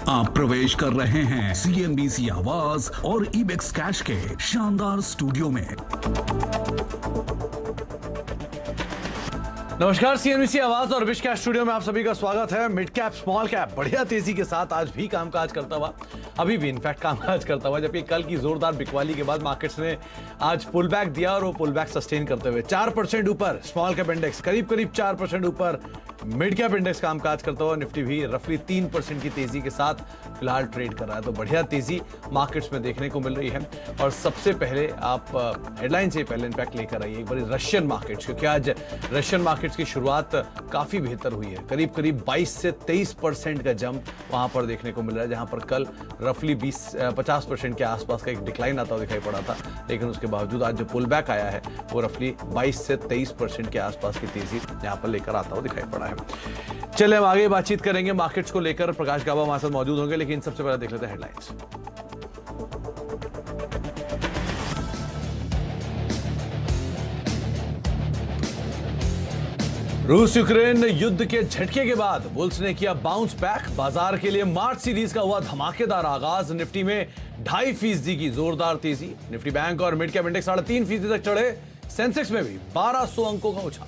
आप प्रवेश कर रहे हैं CNBC आवाज और इबेक्स कैश के शानदार स्टूडियो में। नमस्कार, CNBC आवाज और इबेक्स कैश स्टूडियो में आप सभी का स्वागत है। मिड कैप स्मॉल कैप बढ़िया तेजी के साथ आज भी कामकाज करता हुआ, अभी भी इनफैक्ट कामकाज करता हुआ, जबकि कल की जोरदार बिकवाली के बाद मार्केट्स ने आज पुल बैक दिया और वो पुल बैक सस्टेन करते हुए 4% ऊपर स्मॉल कैप इंडेक्स, करीब 4% ऊपर मिड कैप इंडेक्स कामकाज करता हुआ, निफ्टी भी रफली 3% की तेजी के साथ फिलहाल ट्रेड कर रहा है। तो बढ़िया तेजी मार्केट्स में देखने को मिल रही है। और सबसे पहले आप हेडलाइन से पहले इनफैक्ट लेकर आइए एक बार रशियन मार्केट्स, क्योंकि आज रशियन मार्केट्स की शुरुआत काफी बेहतर हुई है। करीब 22 से 23% का जंप वहां पर देखने को मिल रहा है, जहां पर कल रफली 50% के आसपास का एक डिक्लाइन आता हुआ दिखाई पड़ा था, लेकिन उसके बावजूद आज जो पुल बैक आया है वो रफली 22 से 23% के आसपास की तेजी यहां पर लेकर आता हुआ दिखाई पड़ा है। चलिए हम आगे बातचीत करेंगे मार्केट्स को लेकर। प्रकाश गाबा हमारे साथ मौजूद होंगे, लेकिन सबसे पहले देख लेते हैं हेडलाइंस। रूस यूक्रेन युद्ध के झटके के बाद बुल्स ने किया बाउंस बैक। बाजार के लिए मार्च सीरीज का हुआ धमाकेदार आगाज। निफ्टी में 2.5% की जोरदार तेजी। निफ्टी बैंक और मिड कैप इंडेक्स 3.5% तक चढ़े। सेंसेक्स में भी 1200 अंकों का उछाल।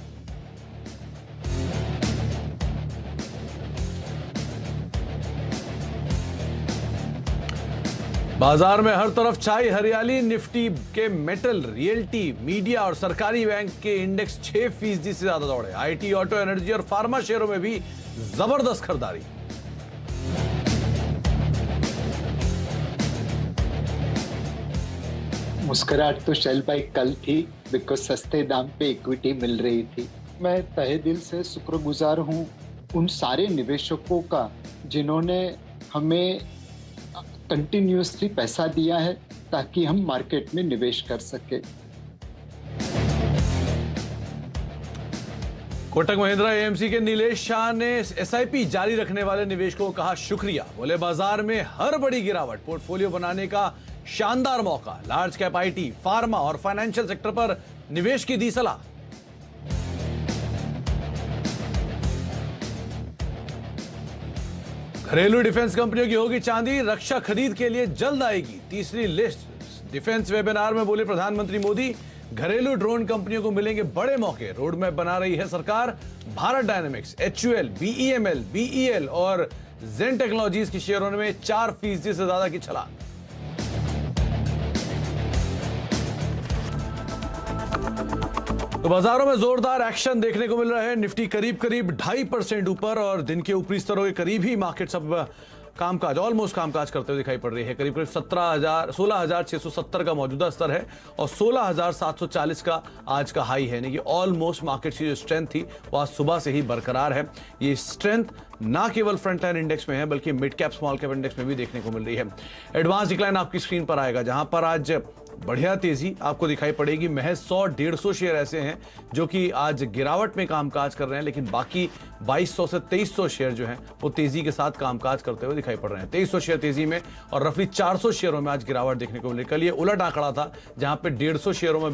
बाजार में हर तरफ छाई हरियाली। निफ्टी के मेटल, रियल्टी, मीडिया और सरकारी बैंक के इंडेक्स 6% से ज्यादा दौड़े। आईटी, ऑटो, एनर्जी और फार्मा शेयरों में भी जबरदस्त खरीदारी। मुस्कुराहट तो शेल भाई कल थी, बिकॉज सस्ते दाम पे इक्विटी मिल रही थी। मैं तहे दिल से शुक्रगुजार हूं उन सारे निवेशकों का जिन्होंने हमें कंटिन्यूअसली पैसा दिया है ताकि हम मार्केट में निवेश कर सके। कोटक महिंद्रा एएमसी के नीलेश शाह ने एसआईपी जारी रखने वाले निवेशकों को कहा शुक्रिया। बोले बाजार में हर बड़ी गिरावट पोर्टफोलियो बनाने का शानदार मौका। लार्ज कैप, आईटी, फार्मा और फाइनेंशियल सेक्टर पर निवेश की दी सलाह। घरेलू डिफेंस कंपनियों की होगी चांदी। रक्षा खरीद के लिए जल्द आएगी तीसरी लिस्ट। डिफेंस वेबिनार में बोले प्रधानमंत्री मोदी, घरेलू ड्रोन कंपनियों को मिलेंगे बड़े मौके। रोड मैप बना रही है सरकार। Bharat dynamics, HUL, BEML, BEL और जेन टेक्नोलॉजीज की शेयरों में 4% से ज्यादा की छलांग। तो बाजारों में जोरदार एक्शन देखने को मिल रहा है। निफ्टी करीब 2.5% ऊपर और दिन के ऊपरी स्तरों के करीब ही मार्केट सब कामकाज ऑलमोस्ट कामकाज करते हुए दिखाई पड़ रही है। करीब 16,670 का मौजूदा स्तर है और 16,740 का आज का हाई है। यानी कि ऑलमोस्ट मार्केट की जो स्ट्रेंथ थी वो आज सुबह से ही बरकरार है। ये स्ट्रेंथ ना केवल फ्रंट लाइन इंडेक्स में है बल्कि mid cap, small cap index में भी देखने को मिल रही है। एडवांस डिक्लाइन आपकी स्क्रीन पर आएगा, जहां पर आज बढ़िया तेजी आपको दिखाई पड़ेगी। महज 100-150 शेयर ऐसे हैं जो कि आज गिरावट में कामकाज कर रहे हैं, लेकिन बाकी 2200 से 2300 शेयर जो हैं वो तेजी के साथ कामकाज करते हुए दिखाई पड़ रहे हैं। 2300 शेयर तेजी में और रफली 400 शेयरों में आज गिरावट देखने को मिली। कल ये उलट आंकड़ा था, जहां पे 150 शेयरों में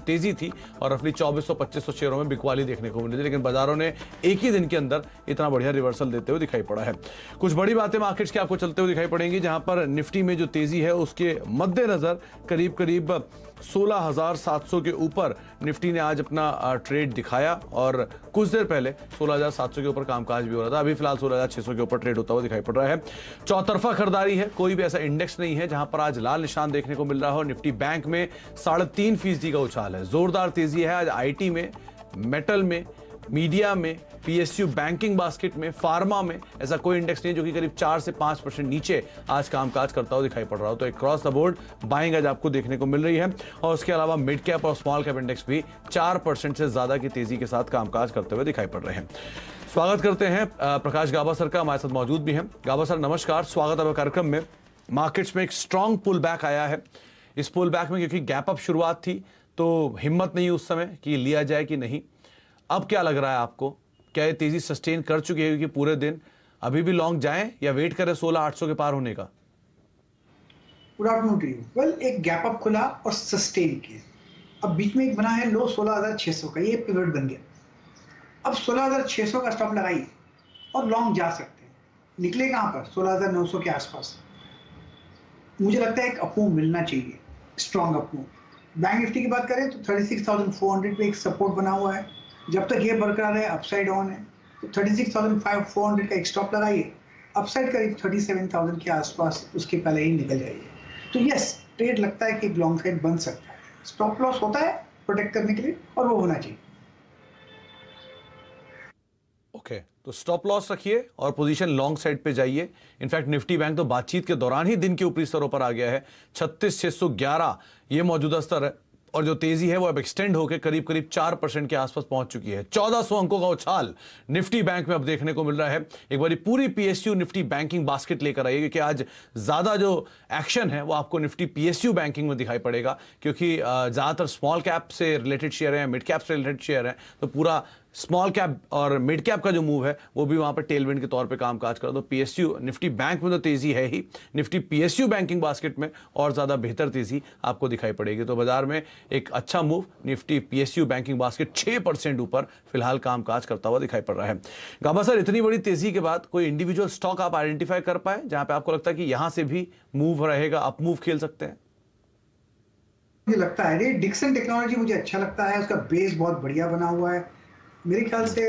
तेजी थी और रफली 2400-2500 शेयरों में बिकवाली देखने को मिली थी। लेकिन बाजारों ने एक ही दिन के अंदर इतना बढ़िया रिवर्सल देते हुए दिखाई पड़ा है। कुछ बड़ी बातें मार्केट्स की आपको चलते हुए दिखाई पड़ेंगी, जहां पर निफ्टी में जो तेजी है उसके मद्देनजर करीब 16,700 के ऊपर निफ्टी ने आज अपना ट्रेड दिखाया और कुछ देर पहले 16,700 के ऊपर कामकाज भी हो रहा था। अभी फिलहाल 16,600 के ऊपर ट्रेड होता हुआ दिखाई पड़ रहा है। चौतरफा खरीदारी है, कोई भी ऐसा इंडेक्स नहीं है जहां पर आज लाल निशान देखने को मिल रहा हो। निफ्टी बैंक में 3.5% का उछाल है। जोरदार तेजी है आज आईटी में, मेटल में, मीडिया में, PSU बैंकिंग बास्केट में, फार्मा में। ऐसा कोई इंडेक्स नहीं जो कि करीब 4 से 5% नीचे आज कामकाज करता हुआ दिखाई पड़ रहा हो। तो एक क्रॉस द बोर्ड बाइंग आज आपको देखने को मिल रही है। और उसके अलावा मिड कैप और स्मॉल कैप इंडेक्स भी 4% से ज्यादा की तेजी के साथ कामकाज करते हुए दिखाई पड़ रहे हैं। स्वागत करते हैं प्रकाश गाबा सर का, हमारे साथ मौजूद भी हैं। गाबा सर नमस्कार, स्वागत है कार्यक्रम में। मार्केट्स में एक स्ट्रॉन्ग पुल बैक आया है। इस पुल बैक में क्योंकि गैप अप शुरुआत थी तो हिम्मत नहीं उस समय कि लिया जाए कि नहीं। अब क्या लग रहा है आपको, क्या ये तेजी सस्टेन कर चुकी है कि पूरे दिन अभी भी लॉन्ग जाएं या वेट करें 16,800 के पार होने का? Good afternoon to you. Well, एक गैप अप खुला और सस्टेन किया। अब बीच में एक बना है लो 16,600 का, ये पिवट बन गया। अब 16,600 का स्टॉप लगाइए और लॉन्ग जा सकते हैं। निकले कहाँ पर 16,900 के आसपास। मुझे लगता है एक अपमूव मिलना चाहिए, स्ट्रॉन्ग अपमूव। बैंक निफ्टी की बात करें तो 36,400 पे एक सपोर्ट बना हुआ है, जब तक ये बरकरार है अपसाइड ऑन है, तो 36,400 का एक स्टॉप लगाइए, अपसाइड करीब 37,000 के आसपास उसके पहले ही निकल जाइए। तो यस, ट्रेड लगता है कि एक लॉन्ग साइड बन सकता है। स्टॉप लॉस होता है प्रोटेक्ट करने के लिए और वो होना चाहिए। ओके, तो स्टॉप लॉस रखिए और पोजीशन लॉन्ग साइड पे जाइए। इनफैक्ट निफ्टी बैंक तो बातचीत के दौरान ही दिन के ऊपरी स्तरों पर आ गया है। 36,611 ये मौजूदा स्तर है और जो तेजी है वो अब एक्सटेंड होकर करीब करीब 4% के आसपास पहुंच चुकी है। 1400 अंकों का उछाल निफ्टी बैंक में अब देखने को मिल रहा है। एक बार पूरी पीएसयू निफ्टी बैंकिंग बास्केट लेकर आइए, क्योंकि आज ज्यादा जो एक्शन है वो आपको निफ्टी पीएसयू बैंकिंग में दिखाई पड़ेगा, क्योंकि ज्यादातर स्मॉल कैप से रिलेटेड शेयर है, मिड कैप से रिलेटेड शेयर है, तो पूरा स्मॉल कैप और मिड कैप का जो मूव है वो भी वहां पर टेलविंड के तौर पे कामकाज कर रहा। तो पीएसयू निफ्टी बैंक में तो तेजी है ही, निफ्टी पीएसयू बैंकिंग बास्केट में और ज्यादा बेहतर तेजी आपको दिखाई पड़ेगी। तो बाजार में एक अच्छा move Nifty PSU banking basket 6% ऊपर फिलहाल कामकाज करता हुआ दिखाई पड़ रहा है। गाबा सर, इतनी बड़ी तेजी के बाद कोई इंडिविजुअल स्टॉक आप आइडेंटिफाई कर पाए जहां पे आपको लगता है कि यहां से भी मूव रहेगा, अप मूव खेल सकते हैं? मुझे लगता है डिक्सन टेक्नोलॉजी मुझे अच्छा लगता है, उसका बेस बहुत बढ़िया बना हुआ है। मेरे ख्याल से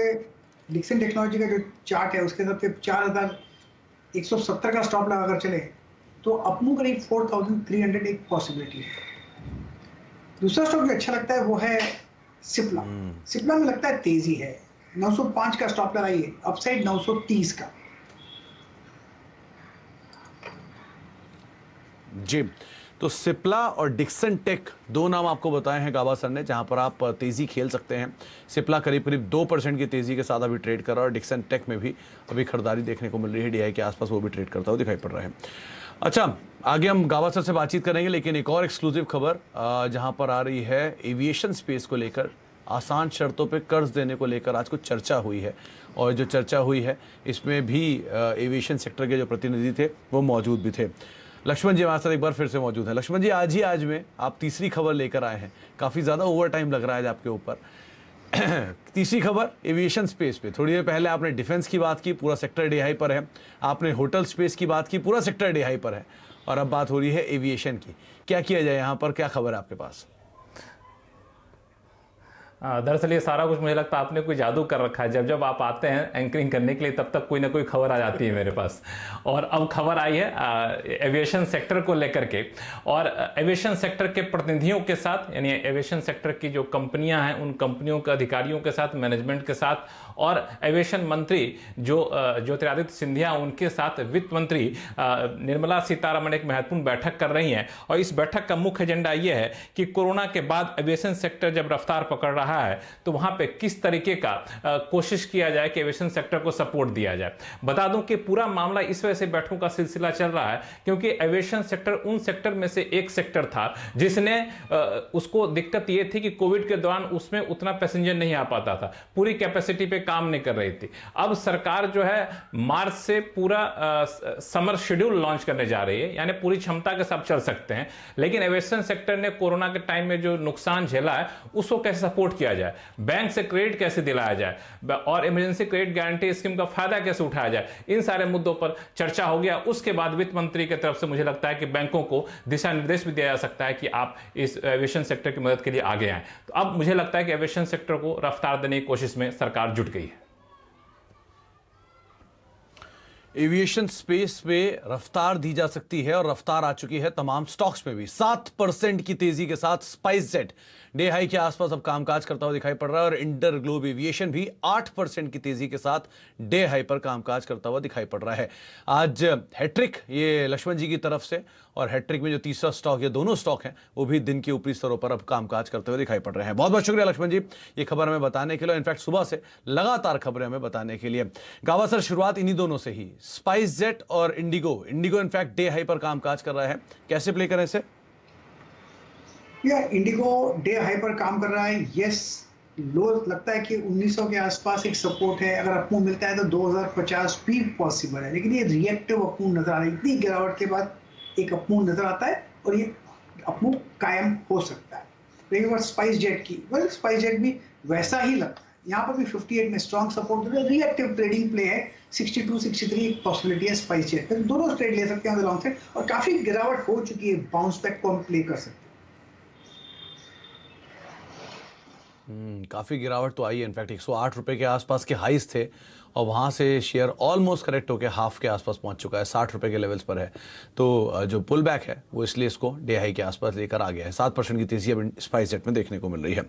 डिक्सन टेक्नोलॉजी का जो चार्ट है उसके हिसाब से 4,170 का स्टॉप लगाकर चले तो अपमूव करीब 4,300 एक पॉसिबिलिटी है। दूसरा स्टॉक जो अच्छा लगता है वो है सिप्ला। सिप्ला में लगता है तेजी है, 905 का स्टॉप लगाइए, अपसाइड 930 का। जी, तो सिप्ला और डिक्सन टेक दो नाम आपको बताए हैं गाबा सर ने, जहां पर आप तेजी खेल सकते हैं। सिप्ला करीब करीब 2% की तेजी के साथ अभी ट्रेड कर रहा है और डिक्सन टेक में भी अभी खरीदारी देखने को मिल रही है, डीआई के आसपास वो भी ट्रेड करता हुआ दिखाई पड़ रहा है। अच्छा, आगे हम गाबा सर से बातचीत करेंगे, लेकिन एक और एक्सक्लूसिव खबर जहां पर आ रही है एविएशन स्पेस को लेकर। आसान शर्तों पे कर्ज देने को लेकर आज कुछ चर्चा हुई है, और जो चर्चा हुई है इसमें भी एविएशन सेक्टर के जो प्रतिनिधि थे वो मौजूद भी थे। लक्ष्मण जी हमारे साथ एक बार फिर से मौजूद है। लक्ष्मण जी, आज में आप तीसरी खबर लेकर आए हैं, काफ़ी ज़्यादा ओवर टाइम लग रहा है आपके ऊपर। तीसरी खबर एविएशन स्पेस पे। थोड़ी देर पहले आपने डिफेंस की बात की, पूरा सेक्टर डे हाई पर है। आपने होटल स्पेस की बात की, पूरा सेक्टर डे हाई पर है। और अब बात हो रही है एविएशन की। क्या किया जाए यहाँ पर, क्या खबर है आपके पास? दरअसल ये सारा कुछ मुझे लगता है आपने कोई जादू कर रखा है। जब जब आप आते हैं एंकरिंग करने के लिए तब तक कोई ना कोई खबर आ जाती है मेरे पास। और अब खबर आई है एविएशन सेक्टर को लेकर के, और एविएशन सेक्टर के प्रतिनिधियों के साथ, यानी एविएशन सेक्टर की जो कंपनियां हैं उन कंपनियों के अधिकारियों के साथ, मैनेजमेंट के साथ, और एविएशन मंत्री जो ज्योतिरादित्य सिंधिया उनके साथ वित्त मंत्री निर्मला सीतारमण एक महत्वपूर्ण बैठक कर रही हैं। और इस बैठक का मुख्य एजेंडा यह है कि कोरोना के बाद एविएशन सेक्टर जब रफ्तार पकड़ रहा है तो वहां पे किस तरीके का कोशिश किया जाए कि एविएशन सेक्टर को सपोर्ट दिया जाए। बता दूं कि पूरा मामला इस वजह से बैठकों का सिलसिला चल रहा है क्योंकि एविएशन सेक्टर उन सेक्टर में से एक सेक्टर था जिसने उसको दिक्कत यह थी कि कोविड के दौरान उसमें उतना पैसेंजर नहीं आ पाता था, पूरी कैपेसिटी पे काम नहीं कर रही थी। अब सरकार जो है मार्च से पूरा समर शेड्यूल लॉन्च करने जा रही है, यानी पूरी क्षमता के साथ चल सकते हैं। लेकिन एविएशन सेक्टर ने कोरोना के टाइम में जो नुकसान झेला है उसको कैसे सपोर्ट किया जाए, बैंक से क्रेडिट कैसे दिलाया जाए और इमरजेंसी क्रेडिट गारंटी स्कीम का फायदा कैसे उठाया जाए, इन सारे मुद्दों पर चर्चा हो गया। उसके बाद वित्त मंत्री की तरफ से मुझे लगता है कि बैंकों को दिशा निर्देश भी दिया जा सकता है कि आप इस एविएशन सेक्टर की मदद के लिए आगे आए। तो अब मुझे लगता है कि एविएशन सेक्टर को रफ्तार देने की कोशिश में सरकार जुट गई है। एविएशन स्पेस पे रफ्तार दी जा सकती है और रफ्तार आ चुकी है तमाम स्टॉक्स में भी। 7% की तेजी के साथ स्पाइस जेट डे हाई के आसपास अब कामकाज करता हुआ दिखाई पड़ रहा है और इंटर ग्लोब एविएशन भी 8% की तेजी के साथ डे हाई पर कामकाज करता हुआ दिखाई पड़ रहा है। आज हैट्रिक ये लक्ष्मण जी की तरफ से, और हैट्रिक में जो तीसरा स्टॉक, ये दोनों स्टॉक हैं वो भी दिन के ऊपरी स्तरों पर अब कामकाज करते हुए दिखाई पड़ रहे हैं। बहुत बहुत शुक्रिया लक्ष्मण जी ये खबर हमें बताने के लिए, इनफैक्ट सुबह से लगातार खबरें हमें बताने के लिए। गावा सर, शुरुआत इन्हीं दोनों से ही, स्पाइस जेट और इंडिगो इनफैक्ट डे हाई पर कामकाज कर रहा है, कैसे प्ले करें इसे? इंडिगो डे हाई पर काम कर रहा है। यस, लो लगता है कि 1900 के आसपास एक सपोर्ट है, अगर अपमूव मिलता है तो 2050 भी पॉसिबल है, लेकिन ये रिएक्टिव अपमूव नजर आ रहा है। इतनी गिरावट के बाद एक अपमूव नजर आता है और ये अपमूव कायम हो सकता है। लेकिन स्पाइस जेट की, स्पाइस जेट भी वैसा ही लगता है, यहाँ पर भी 58 में स्ट्रॉन्ग सपोर्ट दे, रिएक्टिव ट्रेडिंग प्ले है, 62 63 एक पॉसिबिलिटी है स्पाइस जेट पे, दोनों ट्रेड ले सकते हैं लॉन्ग साइड, और काफी गिरावट हो चुकी है, बाउंस बैक को हम प्ले कर सकते हैं। काफी गिरावट तो आई है, इनफैक्ट 108 रुपए के आसपास के हाईज थे और वहां से शेयर ऑलमोस्ट करेक्ट होकर हाफ के आसपास पहुंच चुका है, 60 रुपए के लेवल्स पर है। तो जो पुल बैक है वो इसलिए इसको डे हाई के आसपास लेकर आ गया है। 7% की तेजी अब स्पाइस जेट में देखने को मिल रही है।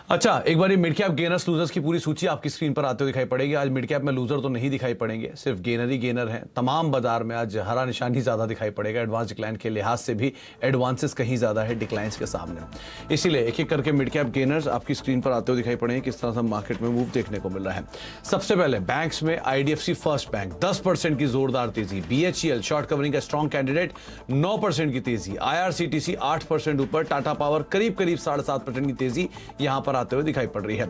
अच्छा, एक बार मिड कैप गेनर्स लूजर्स की पूरी सूची आपकी स्क्रीन पर आते हुए दिखाई पड़ेगी। आज मिड कैप में लूजर तो नहीं दिखाई पड़ेंगे, सिर्फ गेनर ही गेनर हैं। तमाम बाजार में आज हरा निशान ही ज्यादा दिखाई पड़ेगा। एडवांस डिक्लाइन के लिहाज से भी एडवांसेस कहीं ज्यादा है डिक्लाइंस के सामने, इसीलिए एक एक करके मिड कैप गेनर्स आपकी स्क्रीन पर आते हुए दिखाई पड़ेंगे, किस तरह से मार्केट में मूव देखने को मिल रहा है। सबसे पहले बैंक्स में IDFC फर्स्ट बैंक 10% की जोरदार तेजी, BHEL शॉर्ट कवरिंग का स्ट्रॉन्ग कैंडिडेट 9% की तेजी, IRCTC 8% ऊपर, टाटा पावर करीब 7.5% की तेजी यहां पर आते हुए दिखाई पड़ रही है।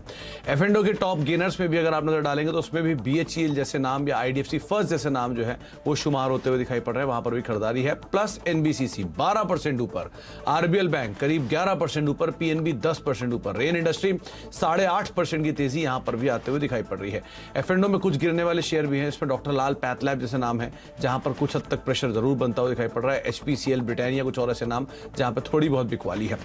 F&O के टॉप गेनर्स में भी अगर आप नजर डालेंगे तो उसमें भी BHEL जैसे नाम या IDFC फर्स्ट जैसे नाम जो है वो शुमार होते हुए दिखाई पड़ रहे हैं, वहां पर भी खरीदारी है। प्लस NBCC 12% ऊपर, RBL बैंक करीब 11% ऊपर, PNB 10% ऊपर, रेन इंडस्ट्री 8.5% की तेजी यहां पर भी आते हुए दिखाई पड़ रही है। F&O में कुछ गिरने वाले शेयर भी हैं, इसमें डॉक्टर लाल पैथलैब जैसे नाम है जहां पर कुछ हद तक प्रेशर जरूर बनता हुआ दिखाई पड़ रहा है। HPCL, ब्रिटानिया, कुछ और ऐसे नाम जहां पर थोड़ी बहुत बिकवाली है।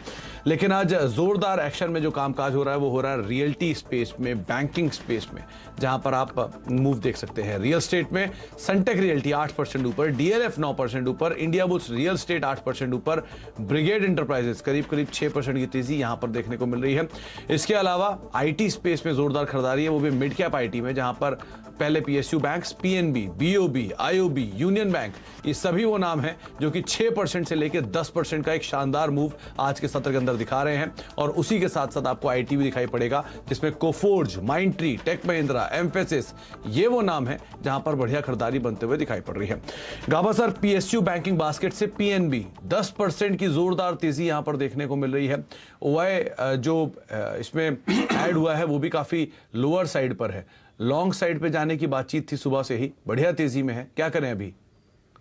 लेकिन आज जोरदार एक्शन में जो कामकाज हो रहा है वो हो रहा है रियल्टी स्पेस में, बैंकिंग स्पेस में, जहां पर आप मूव देख सकते हैं। रियल स्टेट में सनटेक रियल्टी 8% ऊपर, DLF 9% ऊपर, इंडिया बुल्स रियल स्टेट 8% ऊपर, ब्रिगेड इंटरप्राइजेस करीब 6% की तेजी यहां पर देखने को मिल रही है। इसके अलावा IT स्पेस में जोरदार खरीदारी है, वो भी मिड कैप IT में, जहां पर पहले PSU banks, PNB, BOB, IOB, union bank, ये सभी वो नाम हैं जो कि 6% से लेकर 10% का एक शानदार मूव आज के सत्र के अंदर दिखा रहे हैं। और उसी के साथ साथ आपको IT भी दिखाई पड़ेगा, जिसमें कोफोर्ज, माइंडट्री, टेक महिंद्रा, एम्फेसिस, ये वो नाम है जहां पर बढ़िया खरीदारी बनते हुए दिखाई पड़ रही है। गाभासर PSU बैंकिंग बास्केट से PNB 10% की जोरदार तेजी यहां पर देखने को मिल रही है। OI जो इसमें ऐड हुआ है वो भी काफी लोअर साइड पर है, लॉन्ग साइड पे जाने की बातचीत थी सुबह से ही, बढ़िया तेजी में है। क्या करें अभी?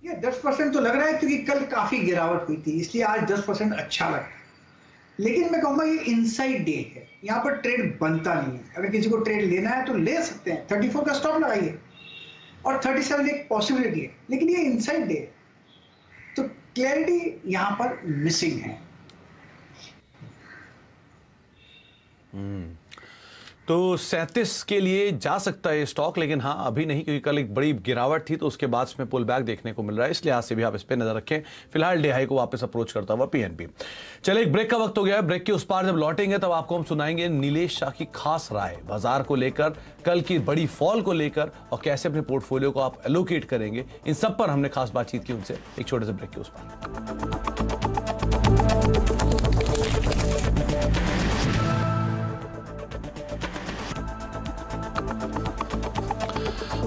ये 10% तो लग रहा है क्योंकि कल काफी गिरावट हुई थी, इसलिए आज 10% अच्छा लग रहा है। लेकिन मैं कहूंगा ये इनसाइड डे है, यहाँ पर ट्रेड बनता नहीं है। अगर किसी को ट्रेड लेना है तो ले सकते हैं, 34 का स्टॉप लगाइए और 37 एक पॉसिबिलिटी है, लेकिन ये इनसाइड डे है, तो क्लैरिटी यहाँ पर मिसिंग है। तो 37 के लिए जा सकता है स्टॉक, लेकिन हाँ अभी नहीं, क्योंकि कल एक बड़ी गिरावट थी तो उसके बाद इसमें पुल बैक देखने को मिल रहा है, इसलिए आज से भी आप इस पे नजर रखें। फिलहाल डे हाई को वापस अप्रोच करता हुआ PNB। चलिए एक ब्रेक का वक्त हो गया है, ब्रेक के उस पार जब लौटेंगे तब आपको हम सुनाएंगे नीलेश शाह की खास राय बाजार को लेकर, कल की बड़ी फॉल को लेकर और कैसे अपने पोर्टफोलियो को आप एलोकेट करेंगे, इन सब पर हमने खास बातचीत की उनसे। एक छोटे से ब्रेक के उस पार।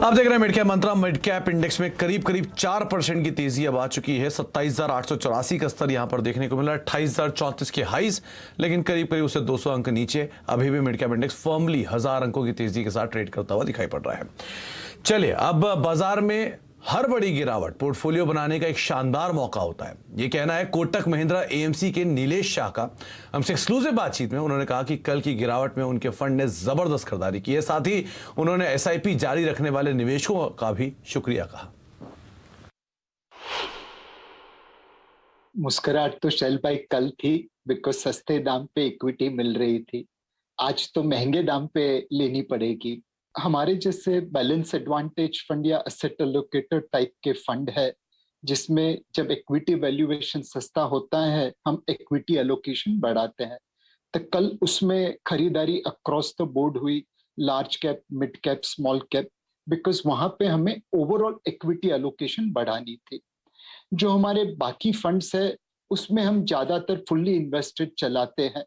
आप देख रहे हैं मिड कैप मंत्रा। मिड कैप इंडेक्स में करीब 4% की तेजी अब आ चुकी है। 27,884 का स्तर यहां पर देखने को मिला, 28,034 के हाईज, लेकिन करीब उससे 200 अंक नीचे अभी भी मिड कैप इंडेक्स फर्मली 1000 अंकों की तेजी के साथ ट्रेड करता हुआ दिखाई पड़ रहा है। चलिए अब बाजार में हर बड़ी गिरावट पोर्टफोलियो बनाने का एक शानदार मौका होता है, ये कहना है कोटक महिंद्रा AMC के नीलेश शाह का। हमसे एक्सक्लूसिव बातचीत में उन्होंने कहा कि कल की गिरावट में उनके फंड ने जबरदस्त खरीदारी की है, साथ ही उन्होंने SIP जारी रखने वाले निवेशकों का भी शुक्रिया कहा। मुस्कुराहट तो शेल भाई कल थी, बिकॉज सस्ते दाम पे इक्विटी मिल रही थी। आज तो महंगे दाम पे लेनी पड़ेगी। हमारे जैसे बैलेंस एडवांटेज फंड या एसेट एलोकेटर टाइप के फंड है, जिसमें जब इक्विटी वैल्यूएशन सस्ता होता है हम इक्विटी एलोकेशन बढ़ाते हैं, तो कल उसमें खरीदारी अक्रॉस द बोर्ड हुई, large cap, mid cap, small cap, because वहां पे हमें ओवरऑल इक्विटी एलोकेशन बढ़ानी थी। जो हमारे बाकी फंड्स है उसमें हम ज्यादातर फुल्ली इन्वेस्टेड चलाते हैं,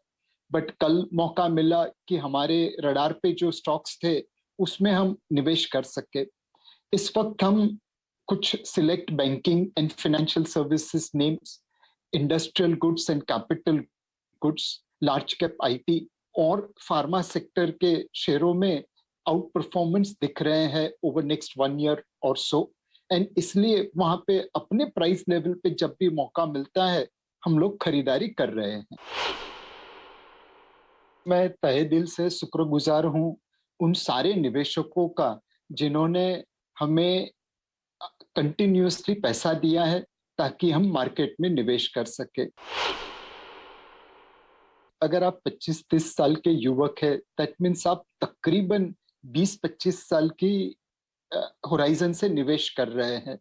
बट कल मौका मिला कि हमारे रडार पे जो स्टॉक्स थे उसमें हम निवेश कर सके। इस वक्त हम कुछ select banking and financial services names, industrial goods and capital goods, large cap IT और फार्मा सेक्टर के शेयरों में आउट परफॉर्मेंस दिख रहे हैं ओवर नेक्स्ट 1 ईयर और सो, एंड इसलिए वहां पे अपने प्राइस लेवल पे जब भी मौका मिलता है हम लोग खरीदारी कर रहे हैं। मैं तहे दिल से शुक्रगुजार हूं उन सारे निवेशकों का जिन्होंने हमें कंटिन्यूअसली पैसा दिया है ताकि हम मार्केट में निवेश कर सके। अगर आप 25-30 साल के युवक है, दैट मीन्स आप तकरीबन 20-25 साल की होराइजन से निवेश कर रहे हैं।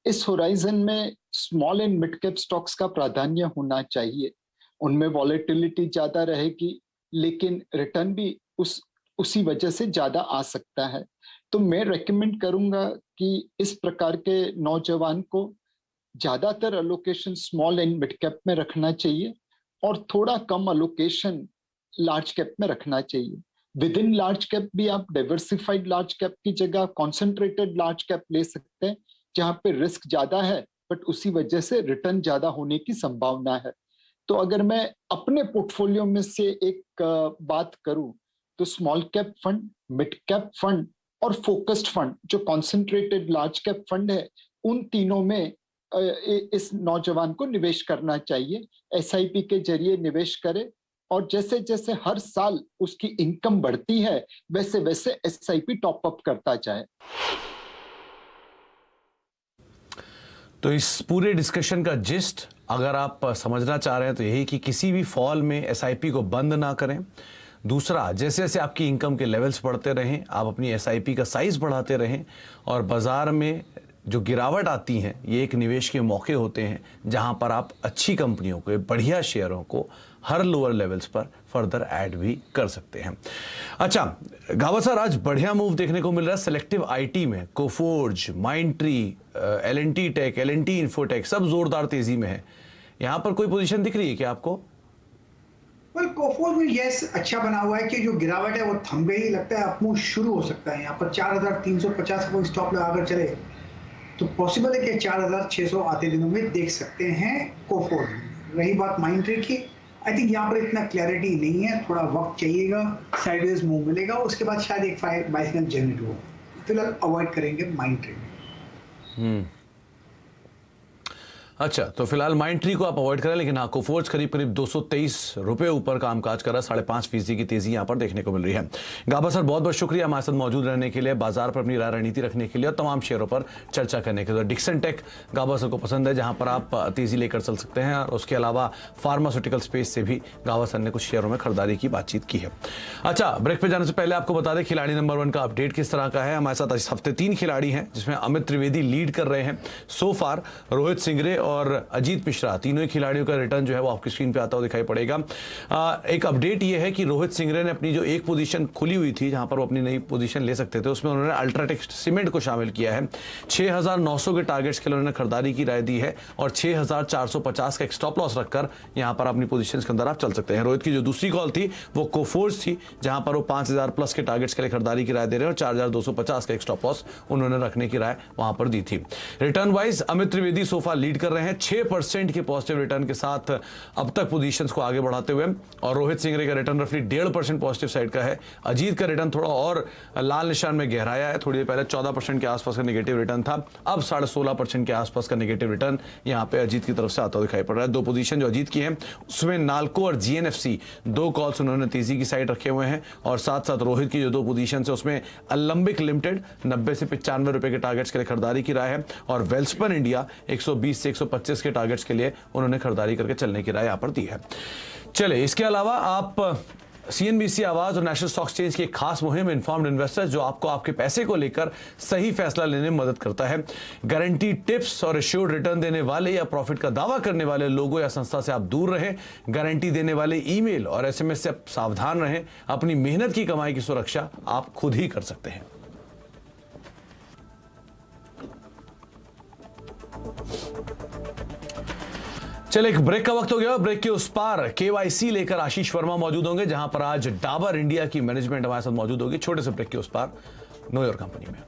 इस होराइजन में small and mid cap stocks का प्राधान्य होना चाहिए। उनमें वॉलेटिलिटी ज्यादा रहेगी, लेकिन रिटर्न भी उसी वजह से ज्यादा आ सकता है। तो मैं रेकमेंड करूंगा कि इस प्रकार के नौजवान को ज्यादातर allocation small and mid cap में रखना चाहिए और थोड़ा कम अलोकेशन लार्ज कैप में रखना चाहिए। विद इन लार्ज कैप भी आप डाइवर्सिफाइड लार्ज कैप की जगह कॉन्सेंट्रेटेड लार्ज कैप ले सकते हैं, जहां पे रिस्क ज्यादा है बट उसी वजह से रिटर्न ज्यादा होने की संभावना है। तो अगर मैं अपने पोर्टफोलियो में से एक बात करूं तो small cap fund, mid cap fund और फोकस्ड फंड जो कॉन्सेंट्रेटेड लार्ज कैप फंड है, उन तीनों में इस नौजवान को निवेश करना चाहिए। एसआईपी के जरिए निवेश करे और जैसे जैसे हर साल उसकी इनकम बढ़ती है वैसे वैसे एसआईपी टॉप अप करता जाए। तो इस पूरे डिस्कशन का जिस्ट अगर आप समझना चाह रहे हैं तो यही कि किसी भी फॉल में एसआईपी को बंद ना करें। दूसरा, जैसे जैसे आपकी इनकम के लेवल्स बढ़ते रहें, आप अपनी एसआईपी का साइज बढ़ाते रहें और बाजार में जो गिरावट आती है ये एक निवेश के मौके होते हैं जहां पर आप अच्छी कंपनियों के बढ़िया शेयरों को हर लोअर लेवल्स पर फर्दर ऐड भी कर सकते हैं। अच्छा गावा सर, आज बढ़िया मूव देखने को मिल रहा है सेलेक्टिव आईटी में। Coforge, Mindtree, L and T Tech, L and T Infotech सब जोरदार तेजी में है। यहां पर कोई पोजीशन दिख रही है क्या आपको? कोफोर्ज में यस अच्छा बना हुआ है कि जो गिरावट है वो थम गई, लगता है अपमूव शुरू हो सकता है। यहाँ पर 4350 को स्टॉप लगाकर चले तो पॉसिबल है कि 4600 आते दिनों में देख सकते हैं कोफोर्ज में। रही बात माइंडट्री की, आई थिंक यहाँ पर इतना क्लैरिटी नहीं है, थोड़ा वक्त चाहिएगा, साइडवेज मूव मिलेगा, उसके बाद शायद एक बाइस जनरेट हो। फिलहाल अवॉइड करेंगे माइंडट्री में। अच्छा, तो फिलहाल माइंडट्री को आप अवॉइड करें, लेकिन हाँ कोफोर्ज करीब करीब 223 रुपए ऊपर कामकाज कर रहा है। 5.5% की तेजी यहां पर देखने को मिल रही है। गाबा सर बहुत बहुत शुक्रिया हमारे साथ मौजूद रहने के लिए, बाजार पर अपनी राय रणनीति रखने के लिए और तमाम शेयरों पर चर्चा करने के लिए। डिक्सन टेक गाबा सर को पसंद है, जहां पर आप तेजी लेकर चल सकते हैं और उसके अलावा फार्मास्यूटिकल स्पेस से भी गाबा सर ने कुछ शेयरों में खरीदारी की बातचीत की है। अच्छा, ब्रेक पे जाने से पहले आपको बता दें खिलाड़ी नंबर 1 का अपडेट किस तरह का है। हमारे साथ इस हफ्ते 3 खिलाड़ी हैं, जिसमें अमित त्रिवेदी लीड कर रहे हैं। सो फार रोहित सिंगरे और अजीत मिश्रा, तीनों ही खिलाड़ियों का रिटर्न जो है वो आपकी स्क्रीन पे आता हुआ दिखाई पड़ेगा। एक अपडेट ये है कि रोहित सिंगरे ने अपनी जो एक पोजीशन खुली हुई थी जहां पर वो अपनी नई पोजीशन ले सकते थे, उसमें उन्होंने अल्ट्राटेक सीमेंट को शामिल किया है। 6900 के टारगेट्स के लिए उन्होंने खरीदारी की राय दी है और 6450 का एक स्टॉप लॉस रखकर यहां पर अपनी पोजीशंस के अंदर आप चल सकते हैं। रोहित की जो दूसरी कॉल थी वो कोफोर्ज थी, जहां पर वो 5000 प्लस के टारगेट्स के लिए खरीदारी की राय दे रहे हैं और 4250 का एक स्टॉप लॉस उन्होंने रखने की राय वहां पर दी थी। Return wise Amit Trivedi sofa lead कर रहे हैं 6% के पॉजिटिव रिटर्न के साथ अब तक पोजीशंस को आगे बढ़ाते हुए, और रोहित सिंगरे का रिटर्न रफली 1.5% पॉजिटिव साइड का है। अजीत का रिटर्न थोड़ा और लाल निशान में गहराया है, थोड़ी देर पहले 14% के आसपास का नेगेटिव रिटर्न था, अब 16.5% के आसपास का नेगेटिव रिटर्न यहां पे अजीत की तरफ से आता हुआ दिखाई पड़ रहा है। 2 पोजीशन जो अजीत की है उसमें नाल्को और जीएनएफसी 2 कॉल्स उन्होंने तेजी की साइड रखे हुए हैं, और साथ साथ रोहित की जो 2 पोजीशन है उसमें अलंबिक लिमिटेड 90 से 95 रुपए के टारगेट्स के लिए खरीदारी की राय है, और वेल्सपन इंडिया 120 से 125 के टारगेट्स के लिए उन्होंने खरीदारी करके चलने की राय यहां पर दी है। चले, इसके अलावा आप सीएनबीसी आवाज और नेशनल स्टॉक एक्सचेंज की एक खास मुहिम इन्फॉर्म्ड इन्वेस्टर्स, जो आपको आपके पैसे को लेकर सही फैसला लेने में मदद करता है। गारंटी टिप्स और एश्योर्ड रिटर्न देने वाले या प्रॉफिट का दावा करने वाले लोगों या संस्था से आप दूर रहें। गारंटी देने वाले ईमेल और एसएमएस से आप सावधान रहें। अपनी मेहनत की कमाई की सुरक्षा आप खुद ही कर सकते हैं। चले, एक ब्रेक का वक्त हो गया। ब्रेक के उस पार केवाईसी लेकर आशीष वर्मा मौजूद होंगे, जहां पर आज डाबर इंडिया की मैनेजमेंट हमारे साथ मौजूद होगी। छोटे से ब्रेक के उस पार नो योर कंपनी में।